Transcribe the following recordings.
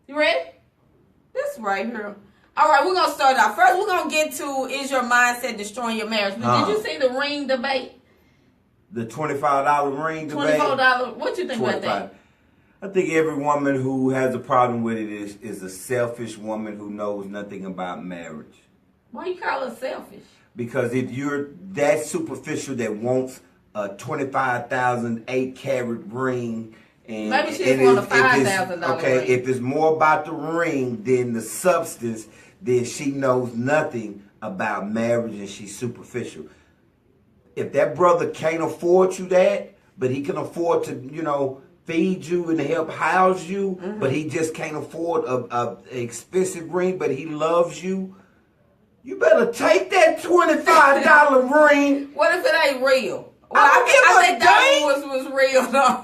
You ready? This right here. All right, we're going to start out. First, we're going to get to, is your mindset destroying your marriage? But did you see the ring debate? The $25 ring debate? $24. What you think about that? I think every woman who has a problem with it is a selfish woman who knows nothing about marriage. Why you call her selfish? Because if you're that superficial that wants a 25,000 8-carat ring, and maybe she just want a $5,000 okay, ring. if it's more about the ring than the substance, then she knows nothing about marriage and she's superficial. If that brother can't afford you that, but he can afford to, feed you and help house you, but he just can't afford a expensive ring, but he loves you, you better take that $25 ring. What if it ain't real? Well, I think that was real though.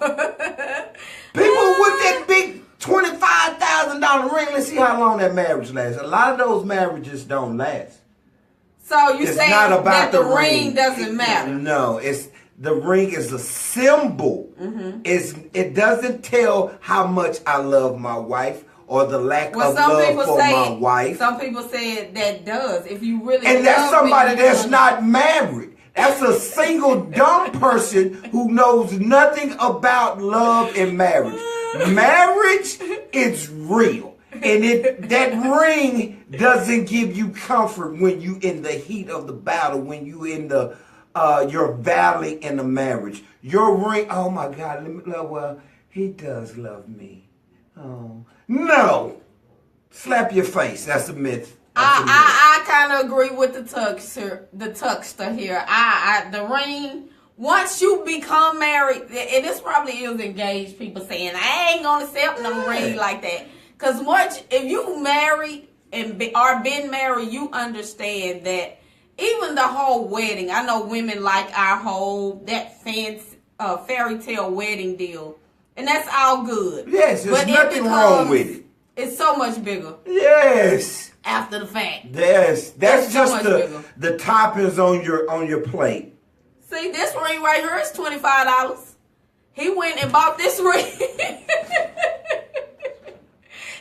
People with that big $25,000 ring, let's see how long that marriage lasts. A lot of those marriages don't last. So you It's saying not about that the the ring doesn't matter? No, the ring is a symbol. It doesn't tell how much I love my wife or the lack of love for my wife. Some people say that does. If you really and that's love somebody me, that's not married. That's a single dumb person who knows nothing about love and marriage. Marriage is real. And that ring doesn't give you comfort when you in the heat of the battle, when you in the your valley in the marriage. Your ring, oh my God, well, he does love me. Oh, no. Slap your face. That's a myth. I kind of agree with the tuckster here. The ring, once you become married, and this probably is engaged people saying, I ain't going to accept no ring like that. Because if you married and are been married, you understand that even the whole wedding, I know women like that fancy fairy tale wedding deal. And that's all good. Yes, there's nothing wrong with it. It's so much bigger. Yes. After the fact. Yes. That's so just the toppings on your plate. See, this ring right here is $25. He went and bought this ring.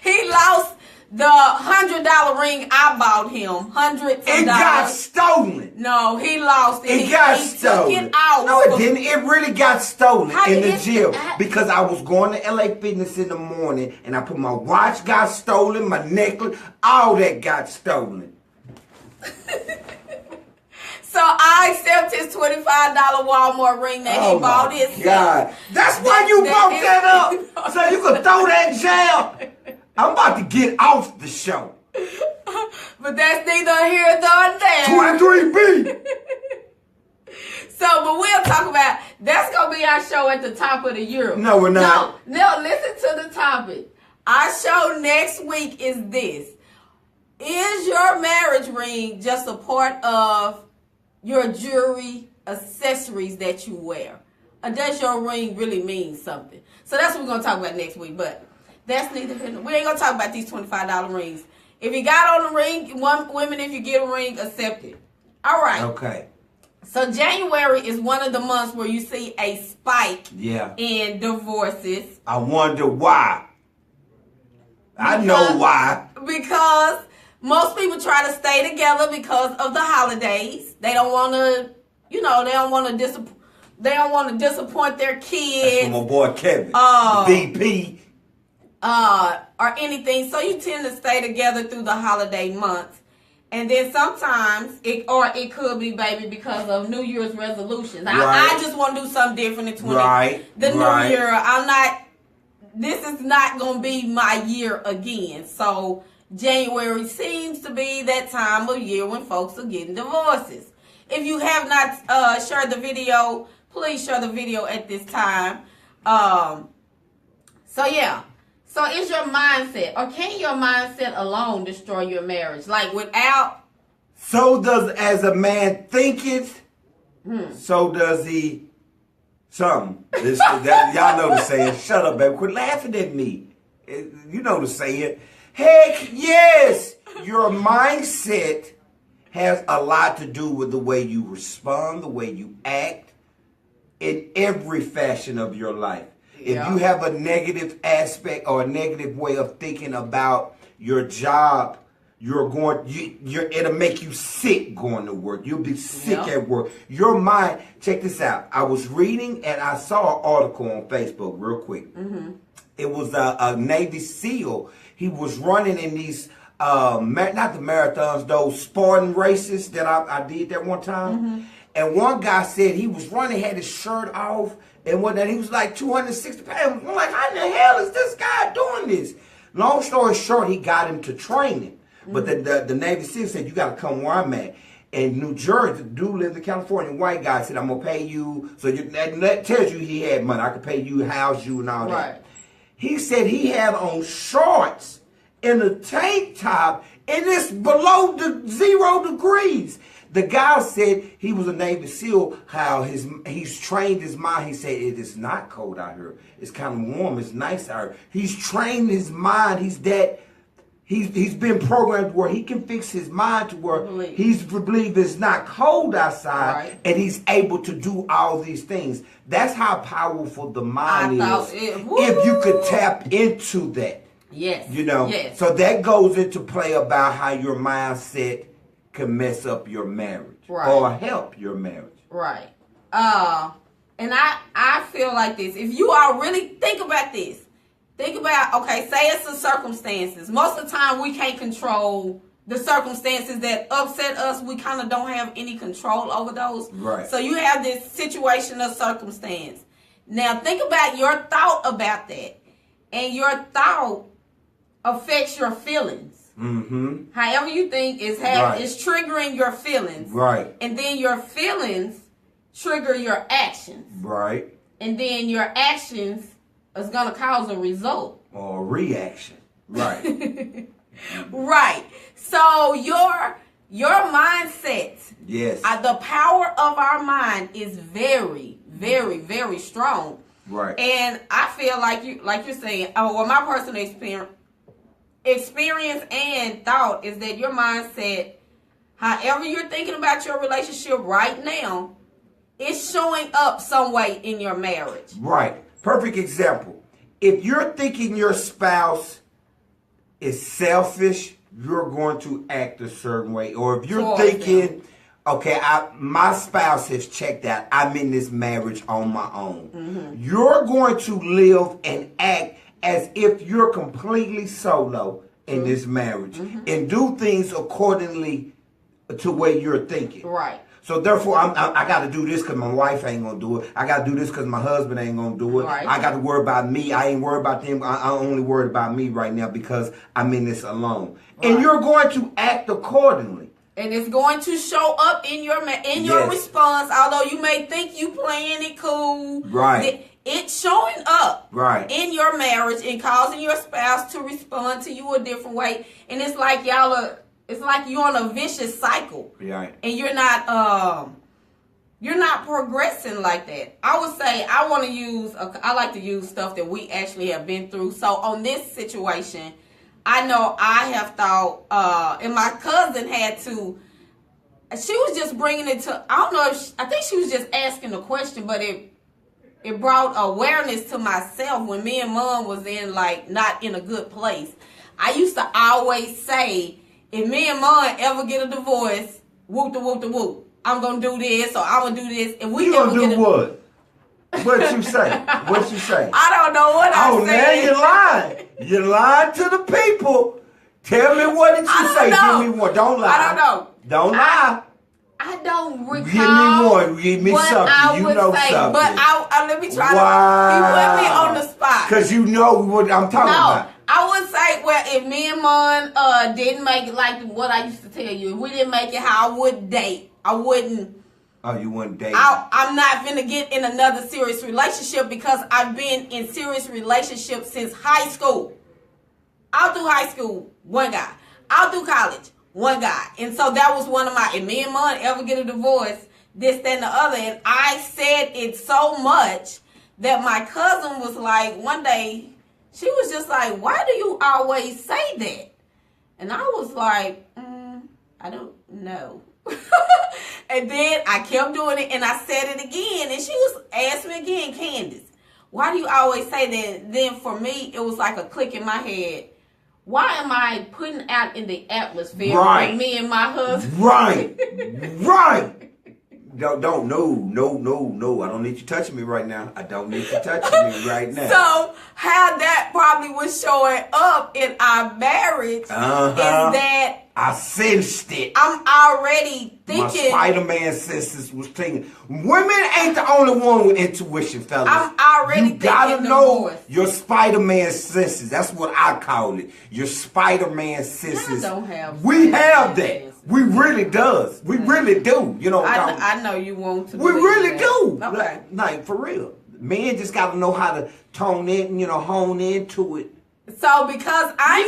He lost the $100 ring I bought him. Hundreds of dollars. It got stolen. No, he lost it. It got stolen. Took it out. No, it didn't. It really got stolen in the gym because I was going to LA Fitness in the morning and I put my watch got stolen, my necklace, all that got stolen. So I accept his $25 Walmart ring that he bought his. God, that's why you brought that up, so you could throw that jab. I'm about to get off the show. But that's neither here nor there. 23B. But we'll talk about, that's going to be our show at the top of the year. No, we're not. No, listen to the topic. Our show next week is this. Is your marriage ring just a part of your jewelry accessories that you wear? Or does your ring really mean something? So that's what we're going to talk about next week. But that's neither here nor there. We ain't going to talk about these $25 rings. If you got on the ring, women, if you get a ring, accept it. All right. Okay. So January is one of the months where you see a spike in divorces. I wonder why. I know why. Because most people try to stay together because of the holidays. They don't want to, they don't want to disappoint their kids. That's from my boy Kevin, the VP. Or anything. So you tend to stay together through the holiday months. And then sometimes, it could be, baby, because of New Year's resolutions. Right. I just want to do something different in the New Year. This is not going to be my year again. So January seems to be that time of year when folks are getting divorces. If you have not shared the video, please share the video at this time. So is your mindset, or can your mindset alone destroy your marriage? Like without... So does, as a man thinketh, so does he something. Y'all know the saying. Shut up, baby. Quit laughing at me. You know the saying. Heck yes. Your mindset has a lot to do with the way you respond, the way you act in every fashion of your life. If you have a negative aspect or a negative way of thinking about your job, it'll make you sick going to work. You'll be sick at work. Your mind, check this out. I was reading and I saw an article on Facebook real quick. Mm-hmm. It was a Navy SEAL. He was running in these, not the marathons, those Spartan races that I did that one time. Mm-hmm. And one guy said he was running, had his shirt off, and whatnot. He was like 260 pounds. I'm like, how in the hell is this guy doing this? Long story short, he got him to training. But the Navy SEAL said, you got to come where I'm at. In New Jersey, the dude lived in California, white guy said, I'm going to pay you. So that tells you he had money. I could pay you, house you, and all that. He said he had on shorts and a tank top, and it's below the 0 degrees. The guy said he was a Navy SEAL, how he's trained his mind. He said, it is not cold out here. It's kind of warm. It's nice out here. He's trained his mind. He's been programmed where he can fix his mind to where he's believe it's not cold outside, and he's able to do all these things. That's how powerful the mind is. If you could tap into that. Yes. You know? Yes. So that goes into play about how your mindset can mess up your marriage or help your marriage. Right. And I feel like this. If you are really, think about this. Think about, okay, say it's the circumstances. Most of the time we can't control the circumstances that upset us. We kind of don't have any control over those. Right. So you have this situation or circumstance. Now think about your thought about that. And your thought affects your feelings. Mm-hmm. However you think is triggering your feelings. Right. And then your feelings trigger your actions. Right. And then your actions is going to cause a result. Or a reaction. Right. Right. So your mindset. Yes. The power of our mind is very, very, very strong. Right. And I feel like you're saying, my personal experience and thought is that your mindset, however you're thinking about your relationship right now, is showing up some way in your marriage. Right. Perfect example. If you're thinking your spouse is selfish, you're going to act a certain way. Or if you're thinking, okay, my spouse has checked out, I'm in this marriage on my own. Mm-hmm. You're going to live and act as if you're completely solo in this marriage and do things accordingly to where you're thinking. Right. So therefore, I got to do this because my wife ain't going to do it. I got to do this because my husband ain't going to do it. Right. I got to worry about me. I ain't worried about them. I only worried about me right now because I'm in this alone. Right. And you're going to act accordingly. And it's going to show up in your response, although you may think you playing it cool. Right. It's showing up in your marriage and causing your spouse to respond to you a different way. And it's like it's like you're on a vicious cycle. Right. And you're not progressing like that. I would say I like to use stuff that we actually have been through. So on this situation, I know I have thought, and my cousin had to, she was just bringing it to, I don't know I think she was just asking the question, but it brought awareness to myself when me and Mom was not in a good place. I used to always say, if me and Mom ever get a divorce, whoop the whoop the whoop, I'm gonna do this or I'm gonna do this. And we gonna do what? What you say? What you say? I don't know what I said. Oh, now you're lying. You're lying to the people. Tell me what did you say? Know. Give me one. Don't lie. I don't know. Don't lie. I don't recall. Give me one. Give me what something. I you would know say, something. But let me try to. You put me on the spot. Because you know what I'm talking about. I would say, well, if me and Mon didn't make it like what I used to tell you, if we didn't make it how I would date, I wouldn't. Oh, you wouldn't date? I'm not going to get in another serious relationship because I've been in serious relationships since high school. All through high school, one guy. All through college, one guy. And so that was one of my, if me and Mon ever get a divorce, this, that, and the other. And I said it so much that my cousin was like, one day, she was just like, why do you always say that? And I was like, I don't know. And then I kept doing it and I said it again. And she was asking me again, Candace, why do you always say that? Then for me, it was like a click in my head. Why am I putting out in the atmosphere with me and my husband? Right. Don't, no. I don't need you touching me right now. I don't need you touching me right now. So, how that probably was showing up in our marriage is that I sensed it. I'm already thinking. My Spider-Man senses was thinking. Women ain't the only one with intuition, fellas. I'm already You gotta thinking know divorce. your Spider-Man senses. That's what I call it. Your Spider-Man senses. I don't have We Spider-Man have that. senses. We really does. We really do. You know. I know you want to. We really do. Okay. Like for real. Men just gotta know how to tone in. You know, hone into it. So because I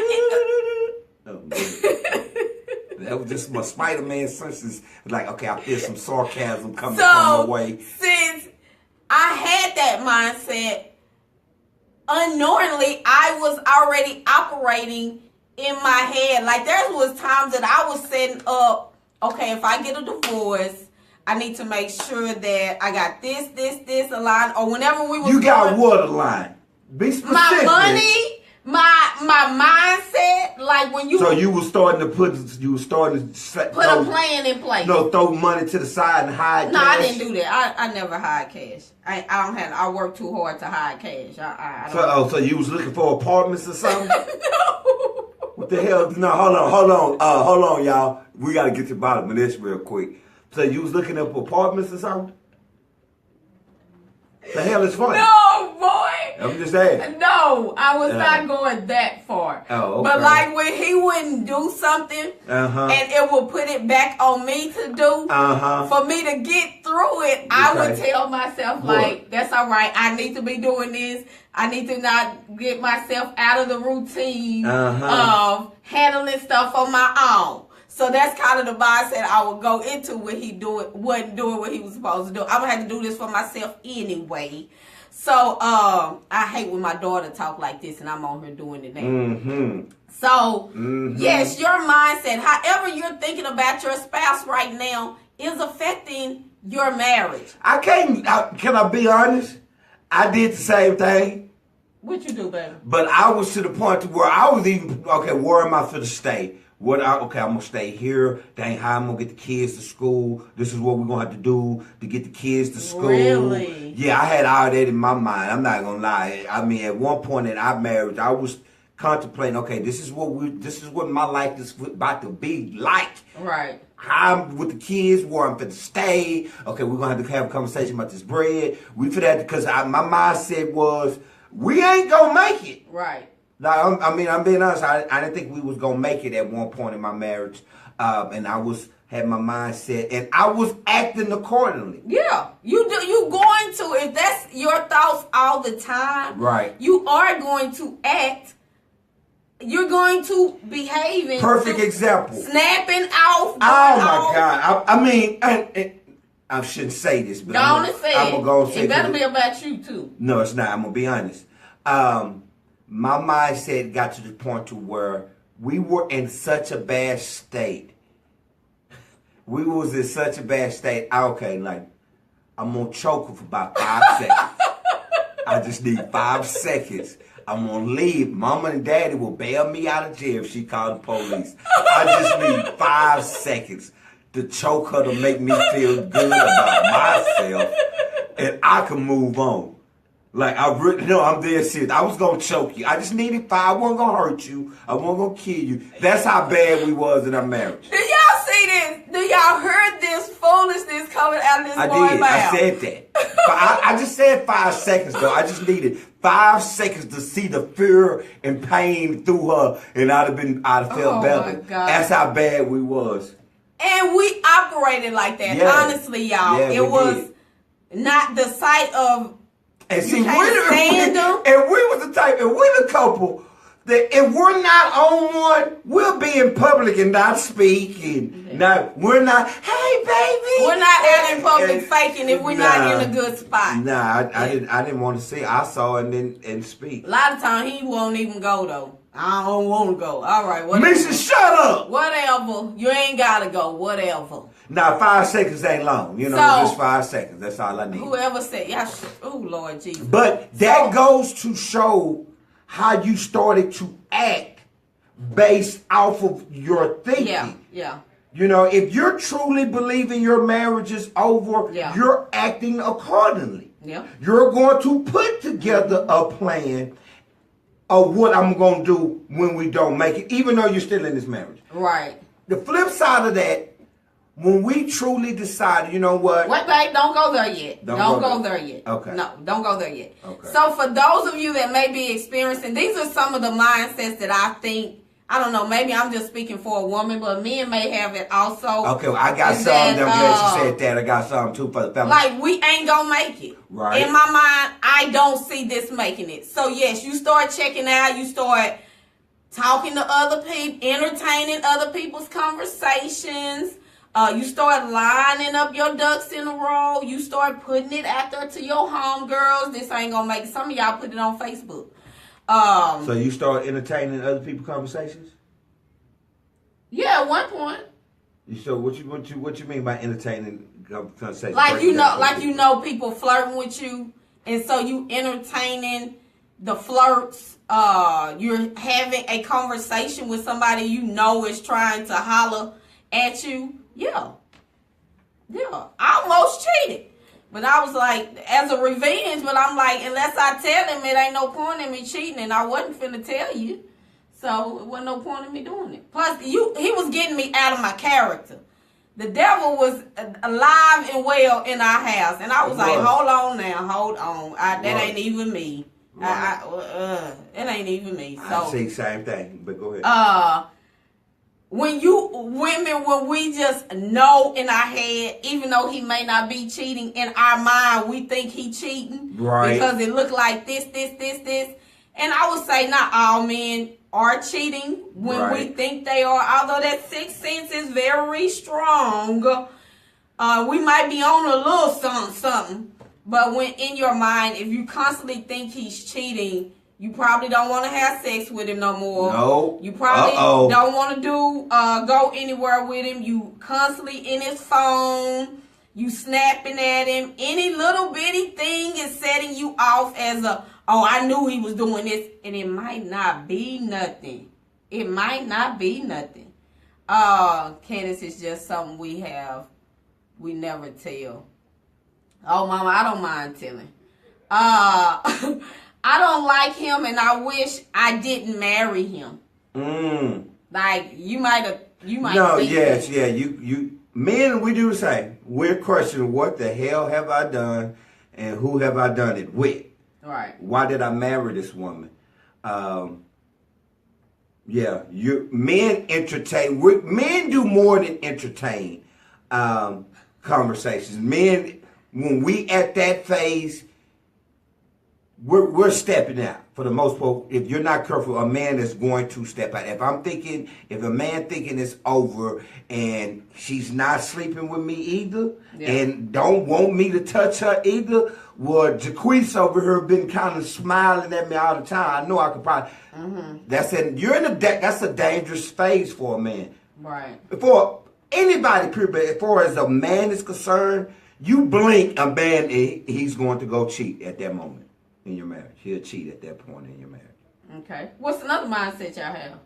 That was just my Spider-Man senses. Like, okay, I feel some sarcasm coming from my way. Since I had that mindset, unknowingly, I was already operating in my head. Like, there was times that I was setting up, okay, if I get a divorce, I need to make sure that I got this aligned. Or whenever we were You got what aligned? Be specific. My money, my mindset, like when you... So you were starting to put a plan in place. No, throw money to the side and hide No, cash. I didn't do that. I never hide cash. I work too hard to hide cash. I don't So you was looking for apartments or something? No. What the hell? No, hold on, y'all. We gotta get to the bottom of this real quick. So you was looking up apartments or something? The hell is funny? No, boy. I'm just saying. No, I was not going that far. Oh, okay. But like when he wouldn't do something and it would put it back on me to do, for me to get through it, I would tell myself, like, that's all right. I need to be doing this. I need to not get myself out of the routine of handling stuff on my own. So that's kind of the mindset I would go into when he wasn't doing what he was supposed to do. I'm going to have to do this for myself anyway. So I hate when my daughter talk like this and I'm on her doing it now. So, yes, your mindset, however you're thinking about your spouse right now, is affecting your marriage. Can I be honest? I did the same thing. What you do, baby? But I was to the point to where I was even, where am I for to stay? I'm gonna stay here. Dang, how I'm gonna get the kids to school. This is what we're gonna have to do to get the kids to school. Really? Yeah, I had all that in my mind. I'm not gonna lie. I mean, at one point in our marriage, I was contemplating, okay, this is what my life is about to be like. Right. How I'm with the kids, where I'm fit to stay. Okay, we're gonna have a conversation about this bread. We for that because my mindset was we ain't gonna make it. Right. Like, I'm being honest. I didn't think we was gonna make it at one point in my marriage, and I had my mindset, and I was acting accordingly. Yeah, you do. You going to, if that's your thoughts all the time, right? You are going to act. You're going to behave. In perfect example. Snapping off. Oh my God! I mean, I shouldn't say this, but I'm gonna say it. It better be about you too. No, it's not. I'm gonna be honest. My mindset got to the point to where we were in such a bad state. We was in such a bad state. Okay, like, I'm going to choke her for about 5 seconds. I just need 5 seconds. I'm going to leave. Mama and Daddy will bail me out of jail if she called the police. I just need 5 seconds to choke her to make me feel good about myself. And I can move on. Like, I'm dead serious. I was going to choke you. I just needed 5. I wasn't going to hurt you. I wasn't going to kill you. That's how bad we was in our marriage. Do y'all see this? Do y'all heard this foolishness coming out of this boy's mouth? I said that. But I just said 5 seconds, though. I just needed 5 seconds to see the fear and pain through her, and I'd have felt better. My God. That's how bad we was. And we operated like that. Yeah. Honestly, y'all. Yeah, it was not the sight of... And see, and we was the type, and we the couple that if we're not on one, we'll be in public and not speak, and we're not. Hey, baby, we're not out in public faking if we're not in a good spot. Nah, I didn't want to see. I saw it and speak. A lot of times he won't even go though. I don't want to go. All right, whatever. Misha, shut up. Whatever. You ain't gotta go. Whatever. Now 5 seconds ain't long. You know, So- just 5 seconds. That's all I need. Whoever said, oh Lord Jesus. But that So- goes to show how you started to act based off of your thinking. Yeah. You know, if you're truly believing your marriage is over, Yeah. you're acting accordingly. Yeah. You're going to put together a plan of what I'm going to do when we don't make it, even though you're still in this marriage. Right. The flip side of that, when we truly decide, you know what? Wait, babe, don't go there yet. Don't Don't go go there. there yet. Okay. No, don't go there yet. Okay. So for those of you that may be experiencing, these are some of the mindsets that I think, I don't know, maybe I'm just speaking for a woman, but men may have it also. Okay, well, I got Is some. I'm that, glad you said that. I got some too for the fellas. Like, we ain't gonna make it. Right. In my mind, I don't see this making it. So yes, you start checking out, you start talking to other people, entertaining other people's conversations. You start lining up your ducks in a row. You start putting it out there to your homegirls. This ain't gonna make it. Some of y'all put it on Facebook. So you start entertaining other people's conversations? Yeah, at one point. So what you mean by entertaining conversations? Like Break you it know, down. like you know, people flirting with you, and so you entertaining the flirts. You're having a conversation with somebody you know is trying to holler at you. Yeah. I almost cheated, but I was like, as a revenge. But I'm like, unless I tell him, it ain't no point in me cheating, and I wasn't finna tell you. So it wasn't no point in me doing it. Plus, he was getting me out of my character. The devil was alive and well in our house. And I was like, hold on now, hold on. That ain't even me. It ain't even me. So I see same thing, but go ahead. when we just know in our head, even though he may not be cheating, in our mind we think he cheating. Right. Because it looked like this. And I would say not all men are cheating when we Right. think they are, although that sixth sense is very strong. We might be on a little something, but when in your mind, if you constantly think he's cheating, you probably don't want to have sex with him no more. No. You probably don't want to go anywhere with him. You constantly in his phone. You snapping at him. Any little bitty thing is setting you off as I knew he was doing this. And it might not be nothing. It might not be nothing. Candace, is just something we never tell. Oh, Mama, I don't mind telling. I don't like him, and I wish I didn't marry him. Like you might. No, think yes, that. yeah. You men, we do the same. We're questioning what the hell have I done, and who have I done it with? Right. Why did I marry this woman? Men entertain. Men do more than entertain conversations. Men, when we at that phase, we're stepping out for the most part. If you're not careful, a man is going to step out. If a man thinking it's over and she's not sleeping with me either, and don't want me to touch her either, well, Jaquise over here been kind of smiling at me all the time. I know I could probably. That's a dangerous phase for a man. Right. For anybody, period, but as far as a man is concerned, you blink, a man, he's going to go cheat at that moment in your marriage. He'll cheat at that point in your marriage. Okay. What's another mindset y'all have?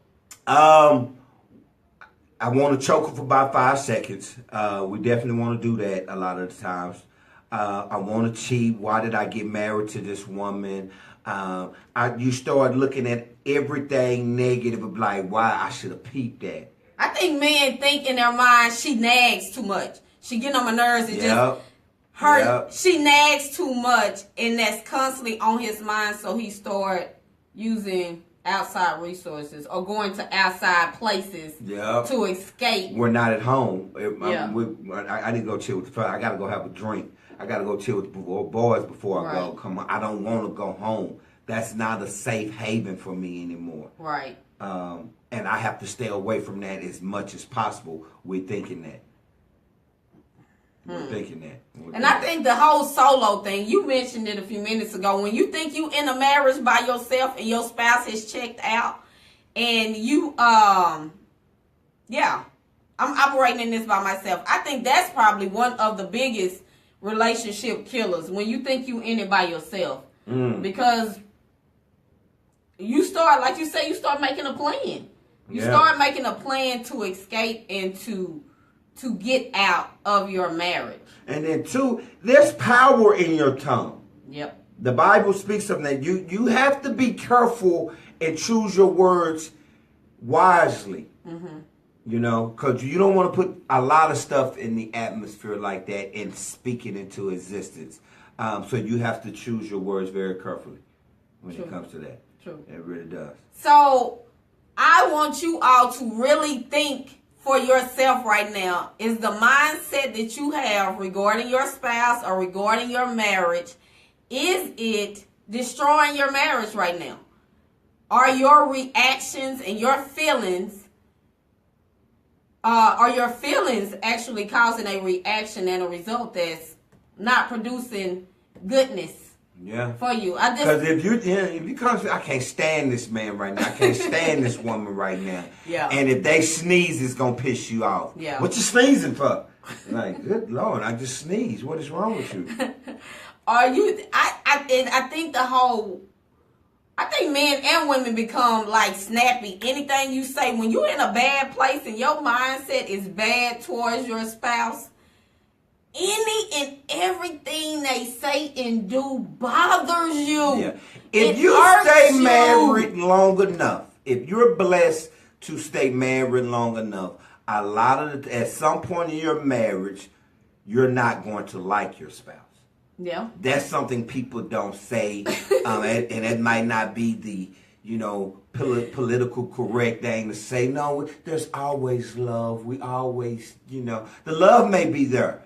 I want to choke her for about 5 seconds. We definitely want to do that a lot of the times. I want to cheat. Why did I get married to this woman? You start looking at everything negative of like, why I should have peeped that. I think men think in their mind she nags too much. She getting on my nerves and just her. Yep. She nags too much, and that's constantly on his mind. So he start using outside resources or going to outside places to escape. We're not at home. I need to go chill with the family. I got to go have a drink. I got to go chill with the boys before I go. Come on, I don't want to go home. That's not a safe haven for me anymore. Right. And I have to stay away from that as much as possible. We're thinking that. And I think the whole solo thing, you mentioned it a few minutes ago. When you think you in a marriage by yourself and your spouse has checked out, and you, I I'm operating in this by myself. I think that's probably one of the biggest relationship killers when you think you in it by yourself. Because you start, like you say, you start making a plan. You start making a plan to escape and to get out of your marriage. And then two, there's power in your tongue. Yep. The Bible speaks of that. You have to be careful and choose your words wisely. You know, because you don't want to put a lot of stuff in the atmosphere like that and speak it into existence. So you have to choose your words very carefully when it comes to that. True. It really does. So I want you all to really think for yourself right now. Is the mindset that you have regarding your spouse or regarding your marriage, is it destroying your marriage right now? Are your reactions and your feelings, are your feelings actually causing a reaction and a result that's not producing goodness for you? Because if you come, I can't stand this man right now. I can't stand this woman right now. Yeah. And if they sneeze, it's gonna piss you off. Yeah. What you sneezing for? Like, good Lord, I just sneezed. What is wrong with you? I think men and women become like snappy. Anything you say, when you're in a bad place and your mindset is bad towards your spouse, any and everything they say and do bothers you. Yeah. If you stay married long enough, if you're blessed to stay married long enough, at some point in your marriage, you're not going to like your spouse. Yeah. That's something people don't say, and it might not be the, political correct thing to say. No, there's always love. We always, the love may be there.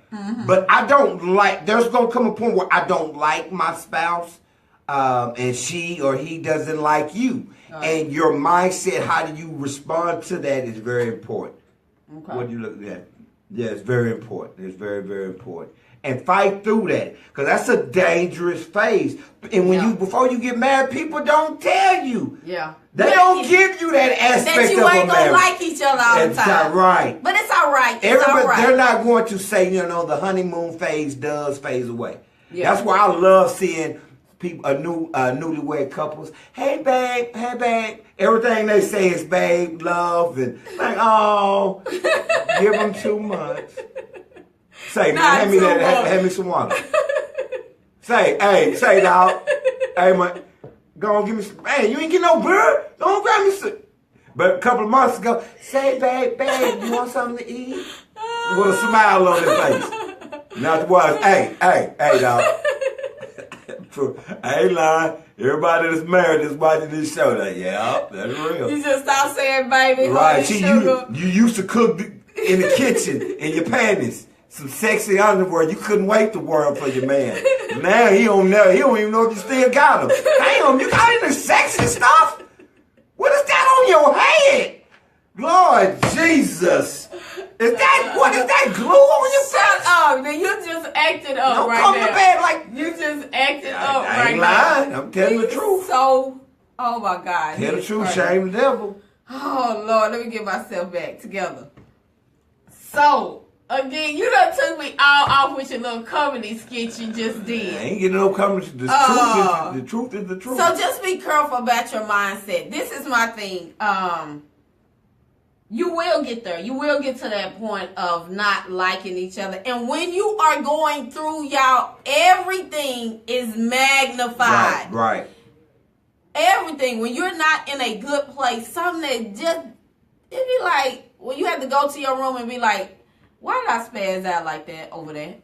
But there's going to come a point where I don't like my spouse, and she or he doesn't like you. And your mindset, how do you respond to that is very important. Okay. What do you look at? Yeah, it's very important. It's very, very important. And fight through that, because that's a dangerous phase. And before you get married, people don't tell you. Yeah. They don't give you that aspect that you of ain't a gonna marriage. like each other all the time. That's right. But it's all right. They're not going to say, the honeymoon phase does phase away. Yeah. That's why I love seeing people, newlywed couples. Hey babe. Everything they say is babe, love, and like, oh, give them too much. Say, man, hand me some water. Say, dog. Hey, man, go on, give me some. Hey, you ain't get no beer? Go on, grab me some. But a couple of months ago, say, babe, you want something to eat? With a smile on his face. Now it was, hey, dog. I ain't lying. Everybody that's married that's watching this show, yeah, that's real. You just stop saying baby. Right, you used to cook in the kitchen in your panties. Some sexy underwear. You couldn't wait to wear them for your man. Now he don't even know if you still got them. Damn, you got any sexy stuff? What is that on your head? Lord Jesus. What is that glue on your face? Shut up. Then you just acted up Don't right come now. to bed like You just acted up I right ain't now. lying. I'm telling the truth. So, oh my God. Tell the he's truth, crazy. shame the devil. Oh Lord, let me get myself back together. So, again, you done took me all off with your little comedy sketch you just did. I ain't getting no comments. The truth is the truth. So just be careful about your mindset. This is my thing. You will get there. You will get to that point of not liking each other. And when you are going through, y'all, everything is magnified. Right. Everything. When you're not in a good place, something that just, it'd be like, when you have to go to your room and be like, why did I spaz out like that over there?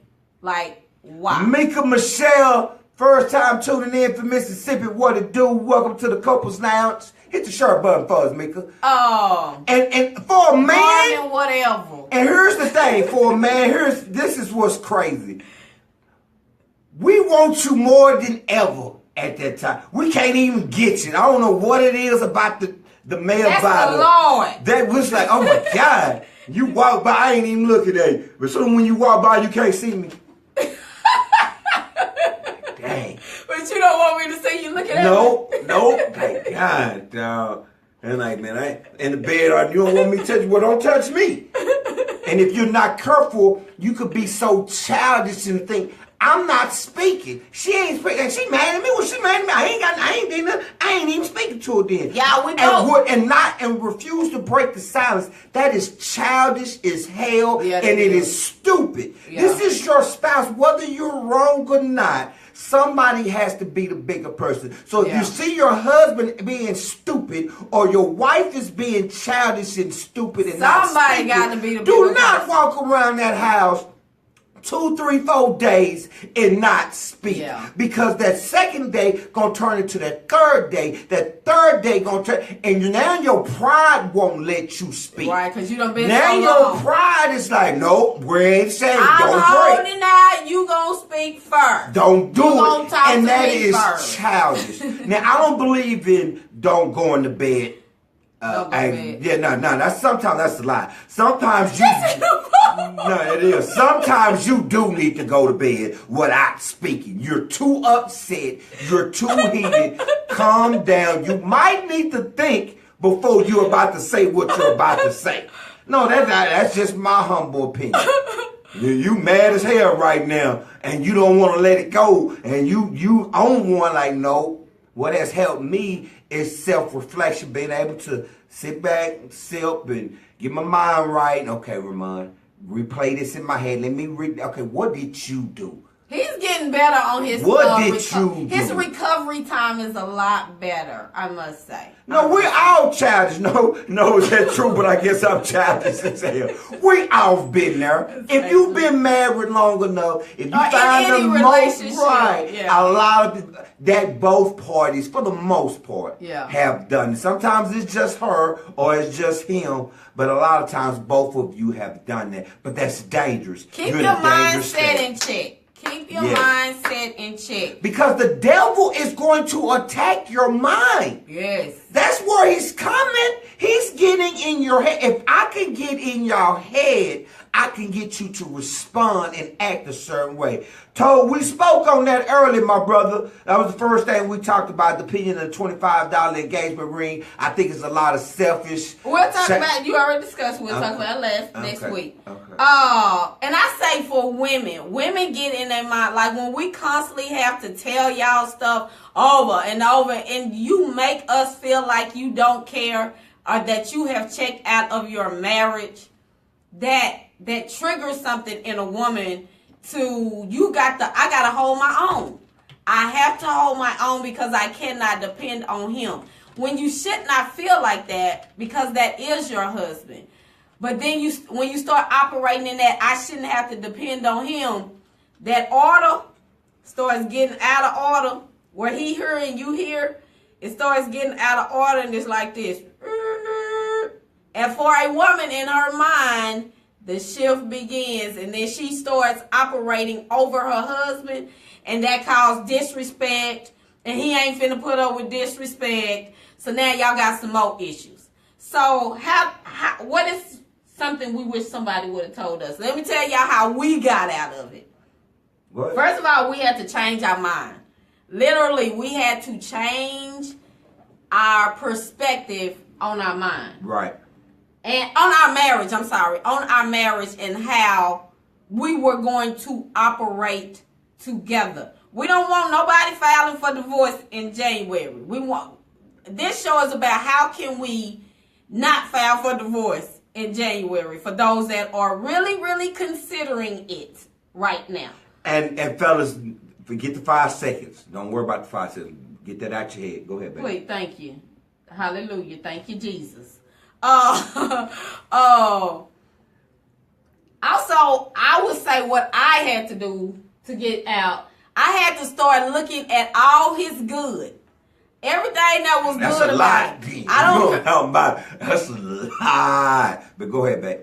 Like, why? Mika Michelle, first time tuning in for Mississippi. What it do? Welcome to the Couples Lounge. Hit the share button for us, Mika. Oh. And for a man, Marvin, whatever. and here's the thing, for a man, this is what's crazy. We want you more than ever at that time. We can't even get you. I don't know what it is about the male That's body. the Lord. That was like, oh my God. You walk by, I ain't even looking at you. But soon when you walk by, you can't see me. Dang. But you don't want me to see you looking at me? Nope. Thank God, dog. And like, man, I ain't in the bed, or you don't want me to touch you, well, don't touch me. And if you're not careful, you could be so childish and think, I'm not speaking. She ain't speaking. She mad at me. Well, she mad at me. I ain't even speaking to her then. Yeah, we know. And refuse to break the silence. That is childish as hell, Yeah, and it it is stupid. Yeah. This is your spouse, whether you're wrong or not. Somebody has to be the bigger person. So if you see your husband being stupid or your wife is being childish and stupid and somebody got to be the bigger do not person. walk around that house 2, 3, 4 days and not speak. Yeah. Because that second day gonna turn into that third day. That third day gonna turn, and now your pride won't let you speak. Right, because you done been now so your long. pride is like, nope, we ain't saying, I'm don't break. holding out. You gonna speak first. Don't do You it. gonna talk And to that me is first. childish. Now, I don't believe in don't go into bed. Don't go to bed. Yeah, no. Sometimes that's a lie. Sometimes you. No, it is. Sometimes you do need to go to bed without speaking. You're too upset. You're too heated. Calm down. You might need to think before you're about to say what you're about to say. No, that's just my humble opinion. You mad as hell right now, and you don't want to let it go, and you own one like, no. What has helped me is self-reflection, being able to sit back, sip, and get my mind right. Okay, Ramon, replay this in my head. Let me read. Okay, what did you do? He's getting better on his. What did you do? His recovery time is a lot better, I must say. No, we're all childish. No, is that true? But I guess I'm childish as hell. We all been there. If you've been married long enough, if you find the most right, a lot of that both parties, for the most part, have done it. Sometimes it's just her or it's just him, but a lot of times both of you have done that. But that's dangerous. Keep your mindset in check. Keep your mindset in check. Because the devil is going to attack your mind. Yes. That's where he's coming. He's getting in your head. If I can get in your head, I can get you to respond and act a certain way. We spoke on that earlier, my brother. That was the first thing we talked about, the opinion of the $25 engagement ring. I think it's a lot of selfish. We'll talk about, you already discussed, we'll talk about it next week. Okay. And I say for women get in their mind, like when we constantly have to tell y'all stuff over and over, and you make us feel like you don't care or that you have checked out of your marriage, that triggers something in a woman to, I gotta hold my own. I have to hold my own because I cannot depend on him. When you should not feel like that, because that is your husband. But then when you start operating in that, I shouldn't have to depend on him, that order starts getting out of order. Where he hear and you hear, it starts getting out of order, and it's like this. And for a woman in her mind, the shift begins, and then she starts operating over her husband, and that causes disrespect, and he ain't finna put up with disrespect. So now y'all got some more issues. So what is something we wish somebody would have told us? Let me tell y'all how we got out of it. What? First of all, we had to change our mind. Literally, we had to change our perspective on our mind. Right. And on our marriage, on our marriage and how we were going to operate together. We don't want nobody filing for divorce in January. This show is about how can we not file for divorce in January for those that are really, really considering it right now. And fellas, forget the 5 seconds. Don't worry about the 5 seconds. Get that out your head. Go ahead, baby. Wait, thank you. Hallelujah. Thank you, Jesus. Also, I would say what I had to do to get out. I had to start looking at all his good. Everything that was That's good a about lot. it. I don't know about it. That's a lot. But go ahead, babe.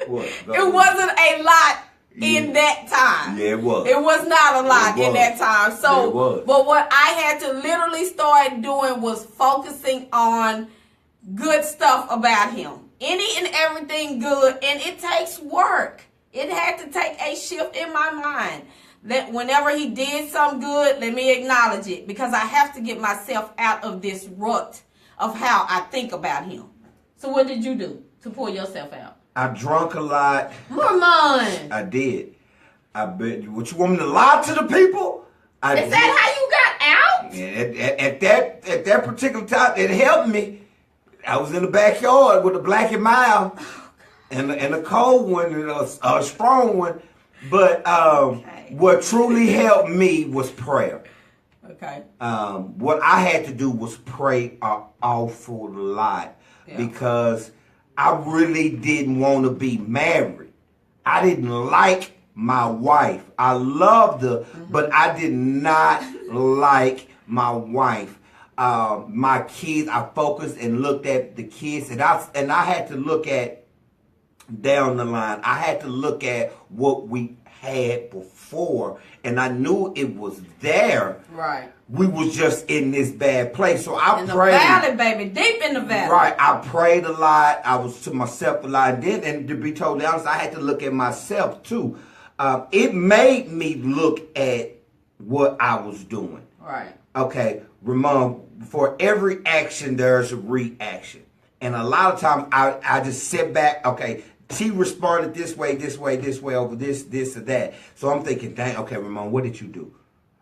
What? It wasn't a lot in that time. Yeah, it was. It was not a lot in that time. So, it was. But what I had to literally start doing was focusing on good stuff about him. Any and everything good. And it takes work. It had to take a shift in my mind. That whenever he did something good, let me acknowledge it. Because I have to get myself out of this rut of how I think about him. So what did you do to pull yourself out? I drunk a lot. Ramon. I did. I bet. What you want me to lie to the people? Is that how you got out? At that particular time, it helped me. I was in the backyard with a Black and Mild and a cold one and a strong one. But what truly helped me was prayer. Okay. What I had to do was pray an awful lot because I really didn't want to be married. I didn't like my wife. I loved her, but I did not like my wife. My kids, I focused and looked at the kids, and I had to look at down the line. I had to look at what we had before, and I knew it was there. Right. We was just in this bad place. So I in prayed. In the valley, baby. Deep in the valley. Right. I prayed a lot. I was to myself a lot. And to be totally honest, I had to look at myself too. It made me look at what I was doing. Right. Okay, Ramon, for every action, there's a reaction. And a lot of times I just sit back, okay, she responded this way, over this, or that. So I'm thinking, dang, okay, Ramon, what did you do?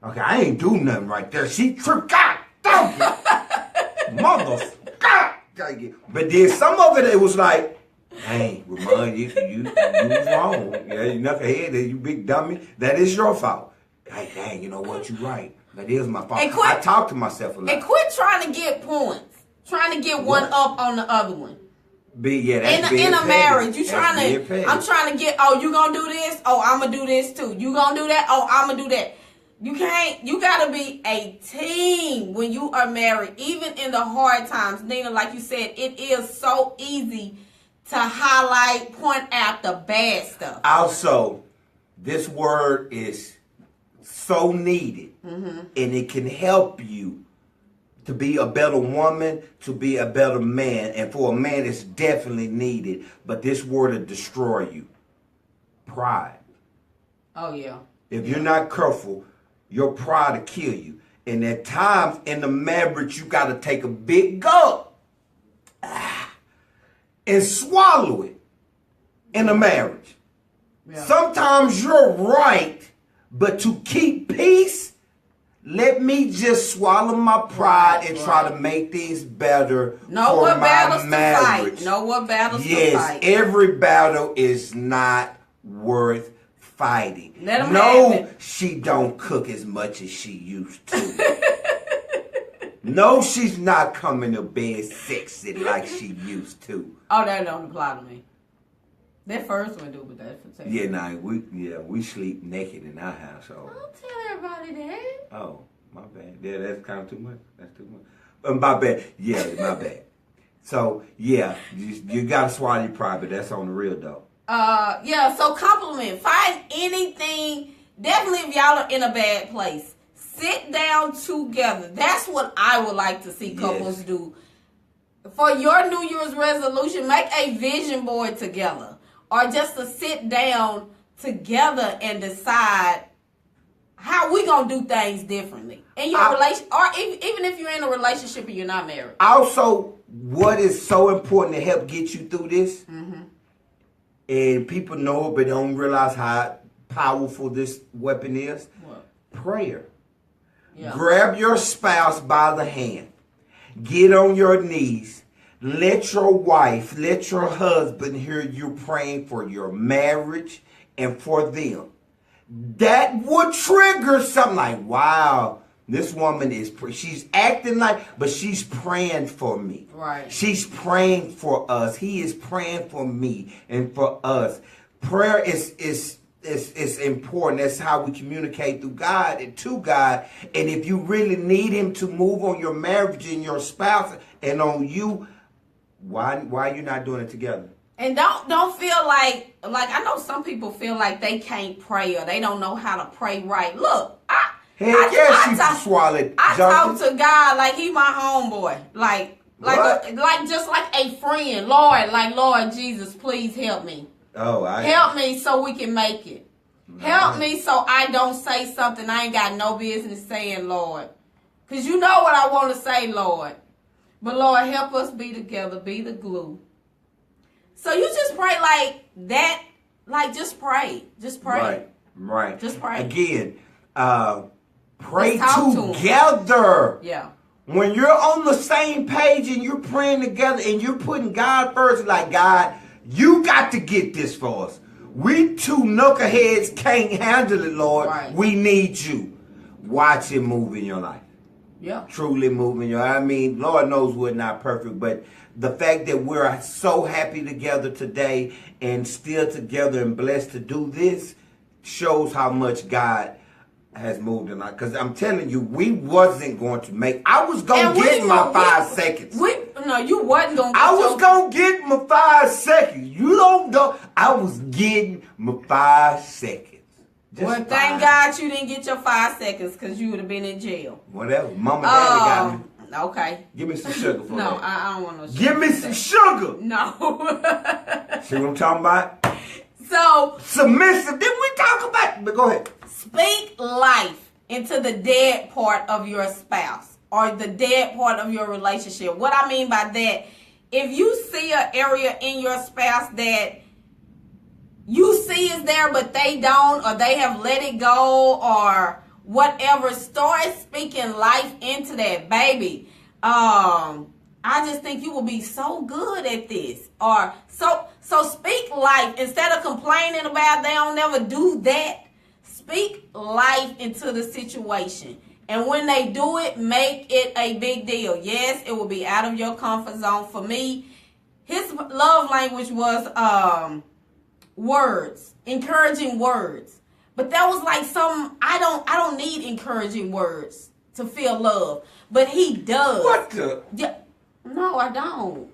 Okay, I ain't do nothing right there. She tripped, God, dang it. Mother, God, dang it. But then some of it was like, hey, Ramon, you was wrong. Yeah, you knucklehead, you big dummy. That is your fault. Hey, dang, you know what? You right. That is my fault. I talk to myself a lot. And quit trying to get points. Trying to get one up on the other one. That's in a marriage, you trying to. I'm trying to get. Oh, you gonna do this? Oh, I'm gonna do this too. You gonna do that? Oh, I'm gonna do that. You can't. You gotta be a team when you are married, even in the hard times. Nina, like you said, it is so easy to highlight, point out the bad stuff. Also, this word is so needed, and it can help you to be a better woman, to be a better man. And for a man, it's definitely needed. But this word will destroy you. Pride. Oh, yeah. If you're not careful, your pride will kill you. And at times in the marriage, you got to take a big gulp and swallow it in a marriage. Yeah. Sometimes you're right, but to keep peace, let me just swallow my pride and try to make things better for my marriage. Know what battles to fight. Yes, every battle is not worth fighting. No, she don't cook as much as she used to. No, she's not coming to bed sexy like she used to. Oh, that don't apply to me. That first one do, but that's for taking. Yeah, we sleep naked in our household. Don't tell everybody that. Oh, my bad. Yeah, that's kind of too much. That's too much. My bad. Yeah, my bad. So yeah, you gotta swallow your pride, but that's on the real though. Yeah. So compliment. Find anything. Definitely, if y'all are in a bad place, sit down together. That's what I would like to see couples do. For your New Year's resolution, make a vision board together. Or just to sit down together and decide how we gonna do things differently in your relationship, or even if you're in a relationship and you're not married. Also, what is so important to help get you through this, and people know it but don't realize how powerful this weapon is. What? Prayer. Yeah. Grab your spouse by the hand. Get on your knees. Let your wife, let your husband hear you praying for your marriage and for them. That would trigger something like, wow, this woman she's acting like, but she's praying for me. Right. She's praying for us. He is praying for me and for us. Prayer is important. That's how we communicate through God and to God. And if you really need him to move on your marriage and your spouse and on you, why are you not doing it together? And don't feel like I know some people feel like they can't pray or they don't know how to pray right. Look, she swallowed. I talk to God like he my homeboy, like just like a friend. Lord Jesus, please help me. Help me so we can make it. Help me so I don't say something I ain't got no business saying, Lord. Because you know what I want to say, Lord. But Lord, help us be together, be the glue. So you just pray like that. Like, just pray. Just pray. Right. Just pray. Again, pray Just talk to 'em. together. Yeah. When you're on the same page and you're praying together and you're putting God first, like, God, you got to get this for us. We two knuckleheads can't handle it, Lord. Right. We need you. Watch it move in your life. Yeah. Truly move in your life. I mean, Lord knows we're not perfect, but the fact that we're so happy together today and still together and blessed to do this shows how much God has moved in life. Because I'm telling you, we wasn't going to make. I was going to get my 5 seconds. No, you wasn't going to. I was going to get my 5 seconds. You don't know. I was getting my 5 seconds. Well, thank God you didn't get your 5 seconds because you would have been in jail. Whatever. Mama, daddy got me. Okay. Give me some sugar for No, that. I don't want no sugar. Give me some sugar. No. See what I'm talking about? So, Submissive. Didn't we talk about? But go ahead. speak life into the dead part of your spouse or the dead part of your relationship. What I mean by that, if you see an area in your spouse that you see is there but they don't, or they have let it go, or whatever, start speaking life into that, baby. I just think you will be so good at this. Or so speak life instead of complaining about they don't never do that. Speak life into the situation. And when they do it, make it a big deal. Yes, it will be out of your comfort zone. For me, his love language was words, encouraging words. But that was like I don't need encouraging words to feel love. But he does. What the? Yeah. No, I don't.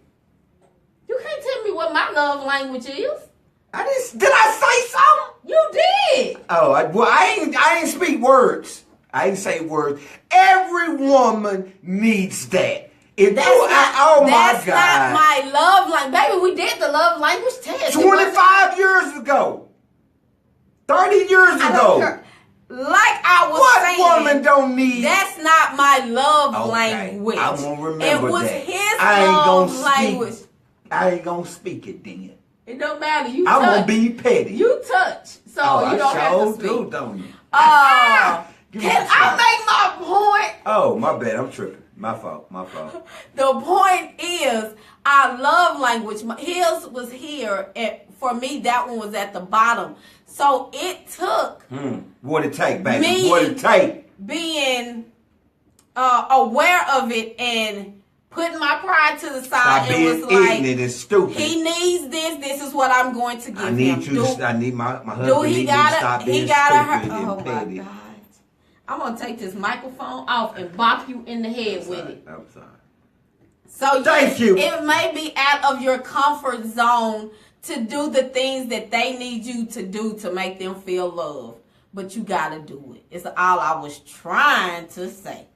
You can't tell me what my love language is. Did I say something? You did. Oh, I ain't speak words. I ain't say words. Every woman needs that. If That's you, not, oh my that's God. not my love language. Baby, we did the love language test. 25 years ago. 30 years I don't ago. care. Like I was What saying, woman don't need? that's not my love Okay, language. I won't remember it was that. his I ain't love gonna language. I ain't gonna speak it then. It don't matter. You I'm touch. gonna be petty. You touch. So you don't have to speak. Do, don't you? Give me Can some I sugar. make my point? Oh, my bad. I'm tripping. My fault. The point is, our love language, his was here. For me, that one was at the bottom. So it took What it take, baby? Me- What it take? being aware of it and putting my pride to the Stop side. being It was like, ignorant and stupid. he needs this. This is what I'm going to give I him. need you. I need my husband. Do he needs gotta? to stop being He gotta. stupid Oh and my petty. God! I'm gonna take this microphone off and bop you in the head with it. I'm sorry. So Thank yes, you. it may be out of your comfort zone to do the things that they need you to do to make them feel loved. But you gotta do it. It's all I was trying to say.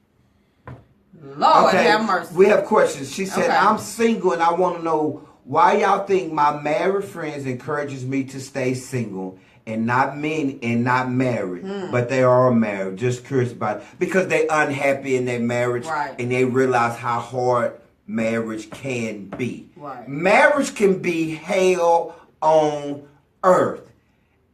Lord have mercy. We have questions. She said, Okay. I'm single and I want to know why y'all think my married friends encourages me to stay single and not married, but they are married. Just curious about it. Because they unhappy in their marriage Right. and they realize how hard marriage can be. Right. Marriage can be hell on earth.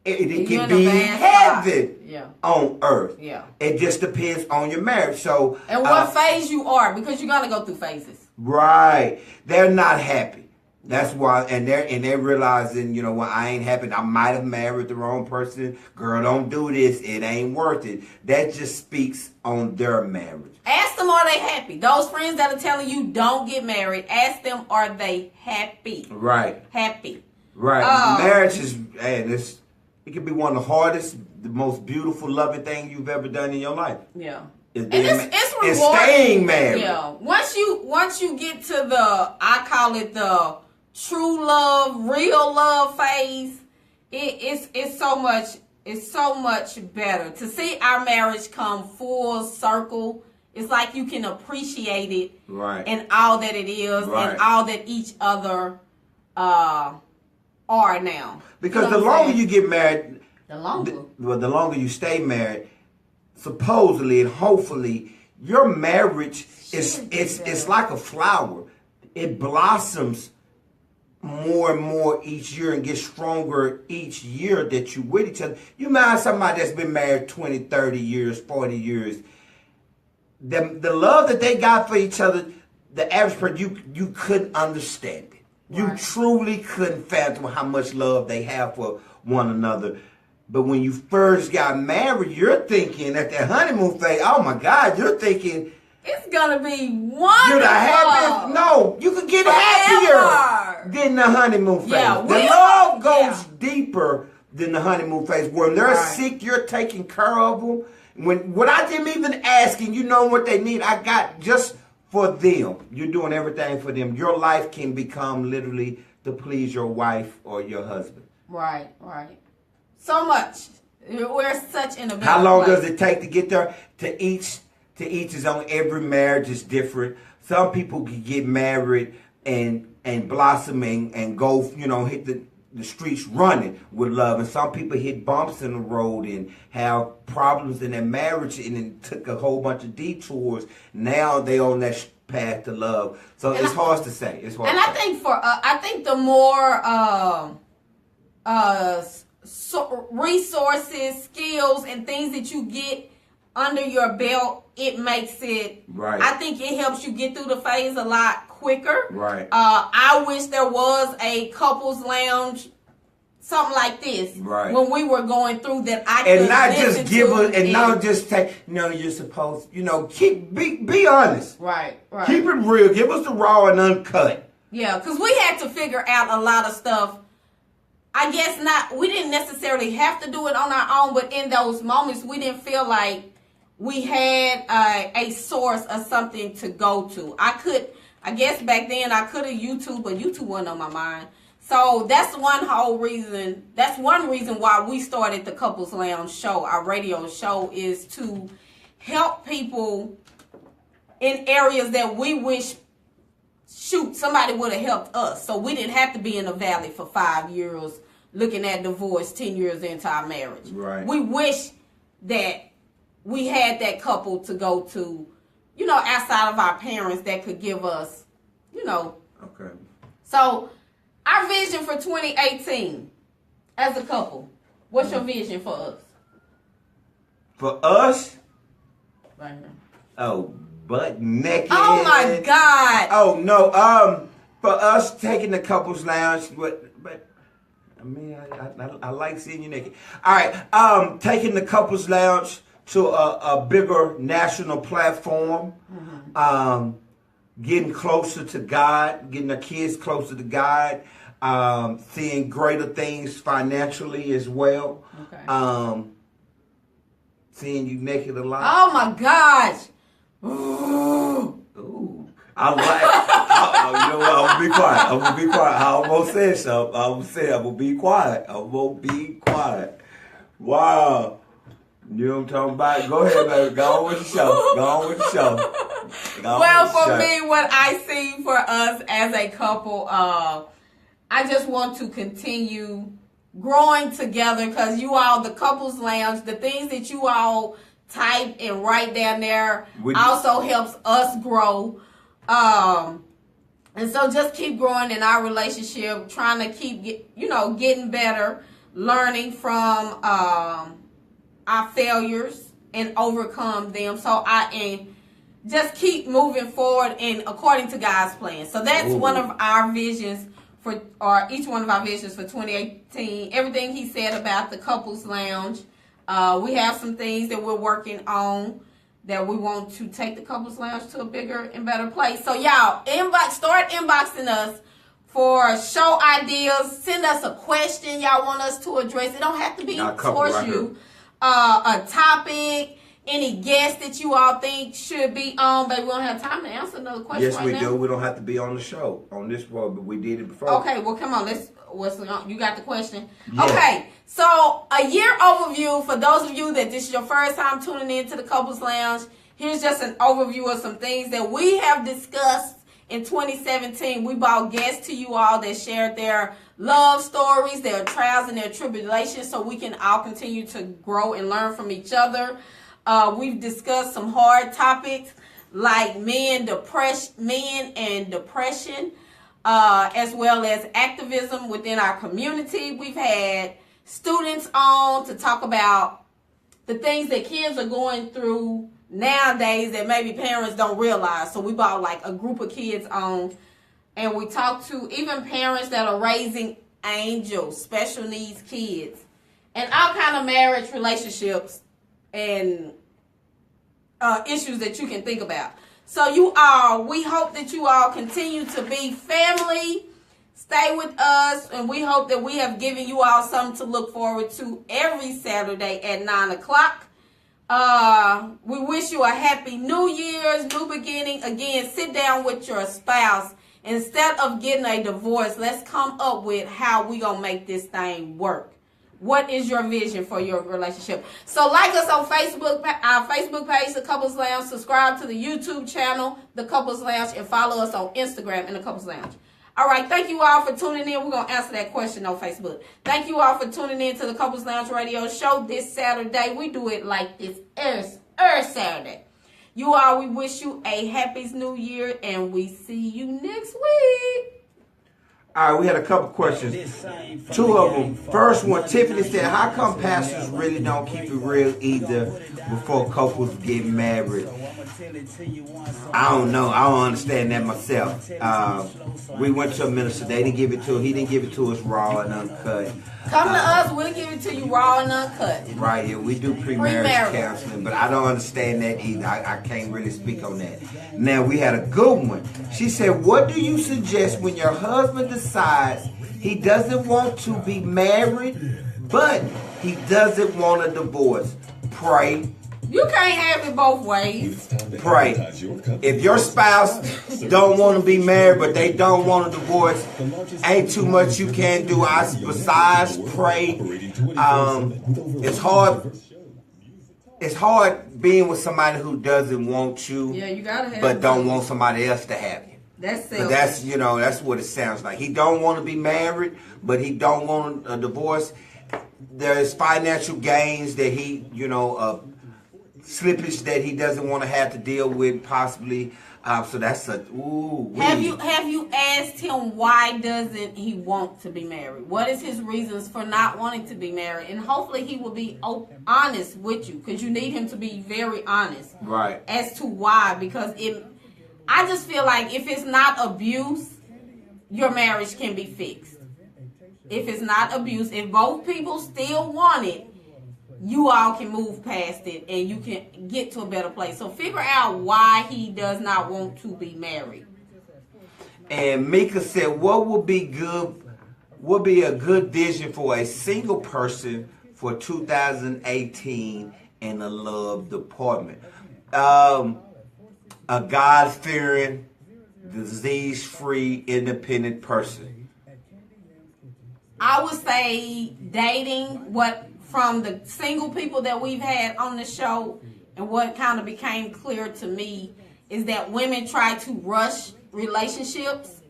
It You're can in a be bad spot. heaven Yeah. on earth. Yeah. It just depends on your marriage. So And what phase you are, because you're gonna go through phases. right, they're not happy. That's why, and they're realizing, you know, well, I ain't happy. I might have married the wrong person. Girl, don't do this. It ain't worth it. That just speaks on their marriage. Ask them, are they happy? Those friends that are telling you don't get married, ask them, are they happy? Right, Happy. right. Marriage is, and it can be one of the hardest, the most beautiful, loving thing you've ever done in your life. Yeah. Is And being it's is rewarding. staying married. Yeah. Once you get to the, I call it the true love, real love phase, it's so much better to see our marriage come full circle. It's like you can appreciate it, Right. and all that it is, Right. and all that each other are now. Because You know the what I'm longer saying? you get married, the longer. the longer you stay married, supposedly and hopefully, your marriage is Should be it's better. like a flower. It blossoms more and more each year and get stronger each year that you with each other. You mind somebody that's been married 20, 30 years, 40 years. The love that they got for each other, the average person, you couldn't understand it. You Right. truly couldn't fathom how much love they have for one another. But when you first got married, you're thinking at the honeymoon phase, oh my God, you're thinking, It's gonna be wonderful. you're the happiest. No, you could get Forever. happier than the honeymoon phase. Yeah, the we love are- goes yeah. deeper than the honeymoon phase. When they're Right. sick, you're taking care of them. When I didn't even asking, you know what they need. I got just for them. You're doing everything for them. Your life can become literally to please your wife or your husband. Right. So much. We're such in a better How long place. does it take to get there? To each his own. Every marriage is different. Some people can get married and blossom and go, hit the streets running with love. And some people hit bumps in the road and have problems in their marriage and it took a whole bunch of detours. Now they on that path to love. So it's hard to say. It's hard. And to I say. think I think the more resources, skills, and things that you get under your belt, it makes it. Right. I think it helps you get through the phase a lot quicker. Right. I wish there was a couples lounge, something like this, Right. when we were going through that. I And could not listen just give to us, and not just take. You're supposed. Be honest. Right. Keep it real. Give us the raw and uncut. Yeah, because we had to figure out a lot of stuff. I guess we didn't necessarily have to do it on our own, but in those moments, we didn't feel like we had a source of something to go to. I guess back then I could have YouTube, but YouTube wasn't on my mind. So that's one reason why we started the Couples Lounge show, our radio show, is to help people in areas that we wish somebody would have helped us. So we didn't have to be in the valley for 5 years looking at divorce 10 years into our marriage. Right. We wish that we had that couple to go to, outside of our parents that could give us, Okay. So our vision for 2018 as a couple, what's your vision for us? For us, Right here. butt naked. Oh my God. Oh no. For us taking the couples lounge, but I mean, I like seeing you naked. All right. Taking the couples lounge to a bigger national platform. Mm-hmm. Getting closer to God, getting our kids closer to God, seeing greater things financially as well. Okay. Seeing you naked a lot. Oh my gosh. Ooh. I like. You know what? I'm gonna be quiet. I almost said something. I'm gonna be quiet. Wow. You know what I'm talking about? Go ahead, baby. Go on with the show. Well, for me, what I see for us as a couple, I just want to continue growing together because the Couples Lounge, the things that you all type and write down there also helps us grow. And so just keep growing in our relationship, trying to keep getting better, learning from our failures and overcome them. So just keep moving forward and according to God's plan. So that's one of our visions each one of our visions for 2018. Everything he said about the Couples Lounge. We have some things that we're working on that we want to take the Couples Lounge to a bigger and better place. So y'all, start inboxing us for show ideas. Send us a question y'all want us to address. It don't have to be towards you. A topic, any guests that you all think should be on, but we don't have time to answer another question Yes, right we now. do. We don't have to be on the show on this one, but we did it before. Okay, well, come on. You got the question? Yes. Okay, so a year overview for those of you that this is your first time tuning in to the Couples Lounge. Here's just an overview of some things that we have discussed in 2017. We brought guests to you all that shared their love stories, their trials and their tribulations, so we can all continue to grow and learn from each other. We've discussed some hard topics like men and depression. as well as activism within our community. We've had students on to talk about the things that kids are going through nowadays that maybe parents don't realize. So we brought like a group of kids on, and we talked to even parents that are raising angels, special needs kids, and all kind of marriage relationships and issues that you can think about. So we hope that you all continue to be family. Stay with us, and we hope that we have given you all something to look forward to every Saturday at 9 o'clock. We wish you a happy New Year's, new beginning. Again, sit down with your spouse. Instead of getting a divorce, let's come up with how we gonna make this thing work. What is your vision for your relationship? So like us on Facebook, our Facebook page, The Couples Lounge. Subscribe to the YouTube channel, The Couples Lounge, and follow us on Instagram in The Couples Lounge. All right, thank you all for tuning in. We're going to answer that question on Facebook. Thank you all for tuning in to the Couples Lounge Radio Show this Saturday. We do it like this every Saturday. You all, we wish you a happy New Year, and we see you next week. All right, we had a couple questions. Two of them. First one, Tiffany said, how come pastors really don't keep it real either before couples get married? I don't know. I don't understand that myself. We went to a minister. They didn't give it to us. He didn't give it to us raw and uncut. Come to us. We'll give it to you raw and uncut. Right, yeah. We do pre-marriage counseling, but I don't understand that either. I can't really speak on that. Now, we had a good one. She said, what do you suggest when your husband decides he doesn't want to be married, but he doesn't want a divorce? Pray. You can't have it both ways. Pray. If your spouse don't want to be married, but they don't want a divorce, ain't too much you can do. Besides pray. It's hard. It's hard being with somebody who doesn't want you, yeah, you gotta have but don't want somebody else to have you. That's but that's what it sounds like. He don't want to be married, but he don't want a divorce. There's financial gains that he, slippage that he doesn't want to have to deal with, possibly. So that's a ooh. Have you asked him why doesn't he want to be married? What is his reasons for not wanting to be married? And hopefully he will be honest with you, because you need him to be very honest, right, as to why. Because I just feel like if it's not abuse, your marriage can be fixed. If it's not abuse, if both people still want it, you all can move past it and you can get to a better place. So figure out why he does not want to be married. And Mika said, what would be a good vision for a single person for 2018 in the love department? A God-fearing, disease-free, independent person. I would say dating from the single people that we've had on the show, and what kind of became clear to me is that women try to rush relationships,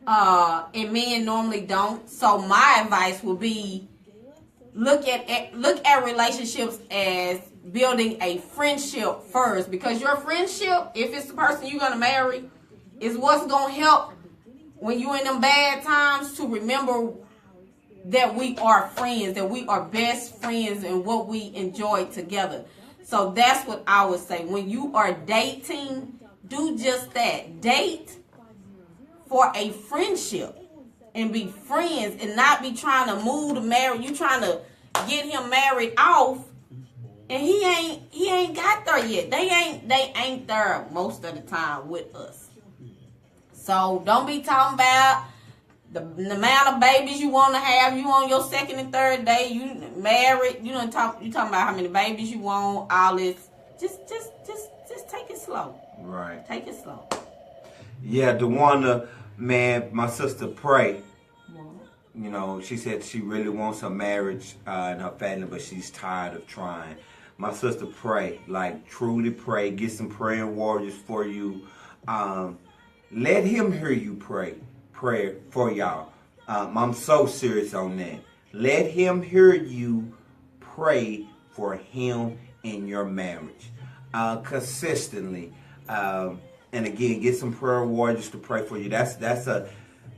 and men normally don't. So my advice would be look at relationships as building a friendship first, because your friendship, if it's the person you're gonna marry, is what's gonna help when you're in them bad times to remember that we are friends, that we are best friends, and what we enjoy together. So that's what I would say. When you are dating, do just that. Date for a friendship and be friends, and not be trying to move to marry. You trying to get him married off, and he ain't got there yet. They ain't there most of the time with us. So don't be talking about the amount of babies you want to have. You on your second and third day, you married, you talking about how many babies you want, all this. Just take it slow. Right. Take it slow. Yeah, DeWanda, man, my sister Pray. She said she really wants a marriage in her family, but she's tired of trying. My sister Pray, like truly pray. Get some praying warriors for you. Let him hear you pray. Prayer for y'all. I'm so serious on that. Let him hear you pray for him in your marriage consistently. And again, get some prayer warriors to pray for you. That's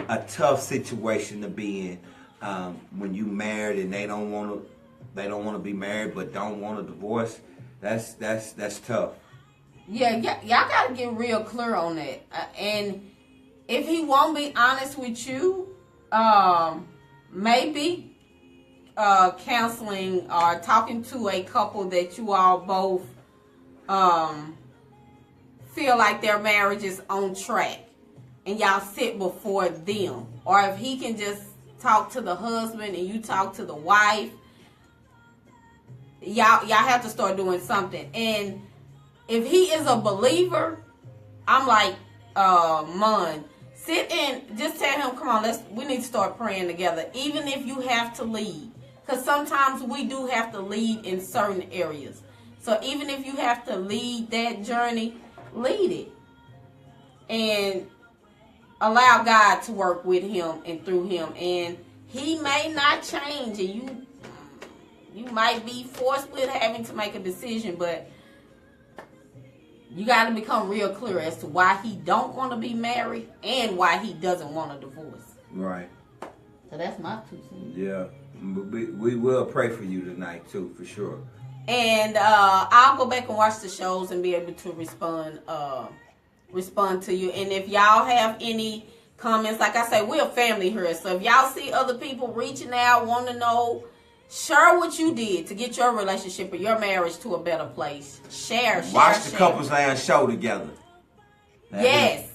a tough situation to be in when you married and they don't want to be married but don't want a divorce. That's tough. Yeah, y'all gotta get real clear on that. And if he won't be honest with you, maybe counseling or talking to a couple that you all both feel like their marriage is on track, and y'all sit before them. Or if he can just talk to the husband and you talk to the wife, y'all have to start doing something. And if he is a believer, I'm like, sit and just tell him, come on, we need to start praying together. Even if you have to lead. Because sometimes we do have to lead in certain areas. So even if you have to lead that journey, lead it. And allow God to work with him and through him. And he may not change, and you might be forced with having to make a decision, but you got to become real clear as to why he don't want to be married and why he doesn't want a divorce. Right. So that's my 2 cents. Yeah. We will pray for you tonight too, for sure. And I'll go back and watch the shows and be able to respond to you. And if y'all have any comments, like I say, we're a family here. So if y'all see other people reaching out, want to know, share what you did to get your relationship or your marriage to a better place. Share. Watch the Couples Lounge show together. Yes.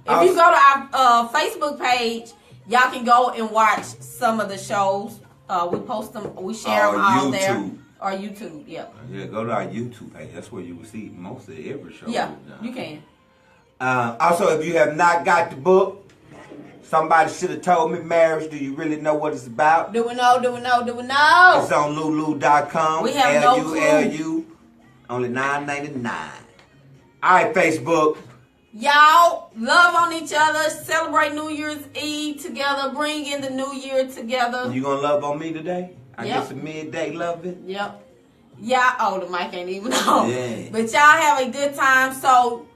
If you go to our Facebook page, y'all can go and watch some of the shows. We post them. We share them all there. Or YouTube, yeah. Yeah, go to our YouTube page. That's where you will see most of every show. Yeah, you can. Also, if you have not got the book, somebody should have told me, Marriage, do you really know what it's about? Do we know? Do we know? Do we know? It's on lulu.com. We have no clue. LULU, only $9.99. All right, Facebook. Y'all love on each other, celebrate New Year's Eve together, bring in the new year together. You gonna love on me today? I Yep. get some midday loving. Yep. Yeah, oh, the mic ain't even on. Yeah. But y'all have a good time. So,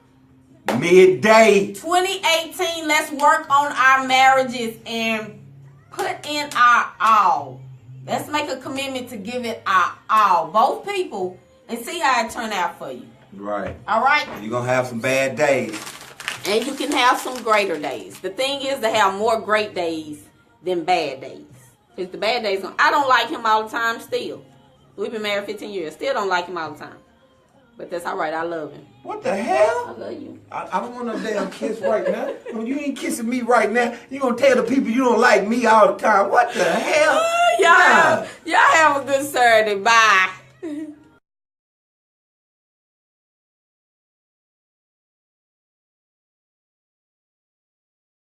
midday 2018, let's work on our marriages and put in our all. Let's make a commitment to give it our all. Both people, and see how it turn out for you. Right. All right? You're gonna have some bad days. And you can have some greater days. The thing is to have more great days than bad days. Because the bad days, I don't like him all the time still. We've been married 15 years. Still don't like him all the time. But that's all right. I love him. What the hell? I love you. I don't want no damn kiss right now. No, you ain't kissing me right now. You gonna tell the people you don't like me all the time. What the hell? Y'all have a good Saturday. Bye.